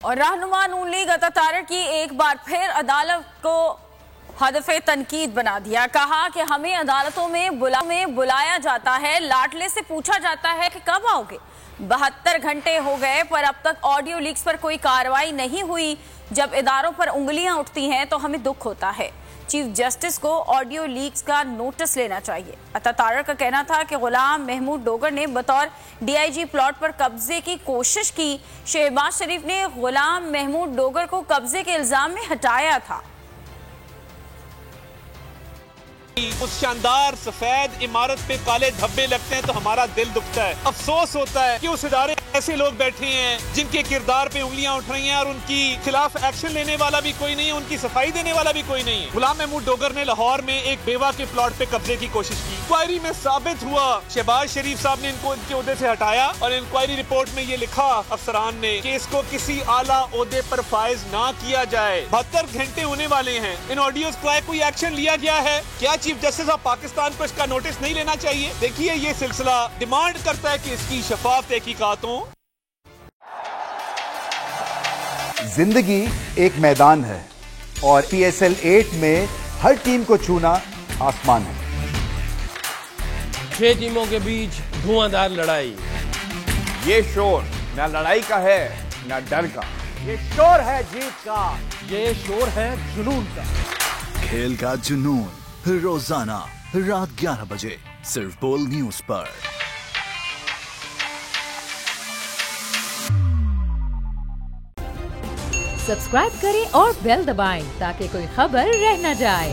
और रहनुमा नून लीग अता तारड़ की एक बार फिर अदालत को हदफे तनकीद बना दिया। कहा कि हमें अदालतों में बुलाया जाता है, लाडले से पूछा जाता है कि कब आओगे। 72 घंटे हो गए पर अब तक ऑडियो लीक्स पर कोई कार्रवाई नहीं हुई। जब इदारों पर उंगलियां उठती हैं तो हमें दुख होता है। चीफ जस्टिस को ऑडियो लीक्स का नोटिस लेना चाहिए। अता तारड़ का कहना था कि गुलाम महमूद डोगर ने बतौर डीआईजी प्लॉट पर कब्जे की कोशिश की। शहबाज शरीफ ने गुलाम महमूद डोगर को कब्जे के इल्जाम में हटाया था। उस शानदार सफेद इमारत पे काले धब्बे लगते हैं तो हमारा दिल दुखता है। अफसोस होता है कि उस इदारे ऐसे लोग बैठे हैं जिनके किरदार पे उंगलियां उठ रही हैं और उनकी खिलाफ एक्शन लेने वाला भी कोई नहीं है, उनकी सफाई देने वाला भी कोई नहीं है। गुलाम महमूद डोगर ने लाहौर में एक बेवा के प्लॉट पे कब्जे की कोशिश की। इंक्वायरी में साबित हुआ, शहबाज शरीफ साहब ने इनको इनके ओहदे से हटाया और इंक्वायरी रिपोर्ट में ये लिखा अफसरान ने कि इसको किसी आला ओहदे पर फाइज ना किया जाए। 72 घंटे होने वाले हैं, इन ऑडियोज पर कोई एक्शन लिया गया है क्या? चीफ जस्टिस ऑफ पाकिस्तान को इसका नोटिस नहीं लेना चाहिए? देखिए ये सिलसिला डिमांड करता है कि इसकी शफाफ तहकीकात हो। जिंदगी एक मैदान है और PSL 8 में हर टीम को छूना आसमान है। 6 टीमों के बीच धुआंधार लड़ाई। ये शोर ना लड़ाई का है ना डर का, ये शोर है जीत का, ये शोर है जुनून का। खेल का जुनून रोजाना रात 11 बजे सिर्फ बोल न्यूज पर। सब्सक्राइब करें और बेल दबाएं ताकि कोई खबर रह न जाए।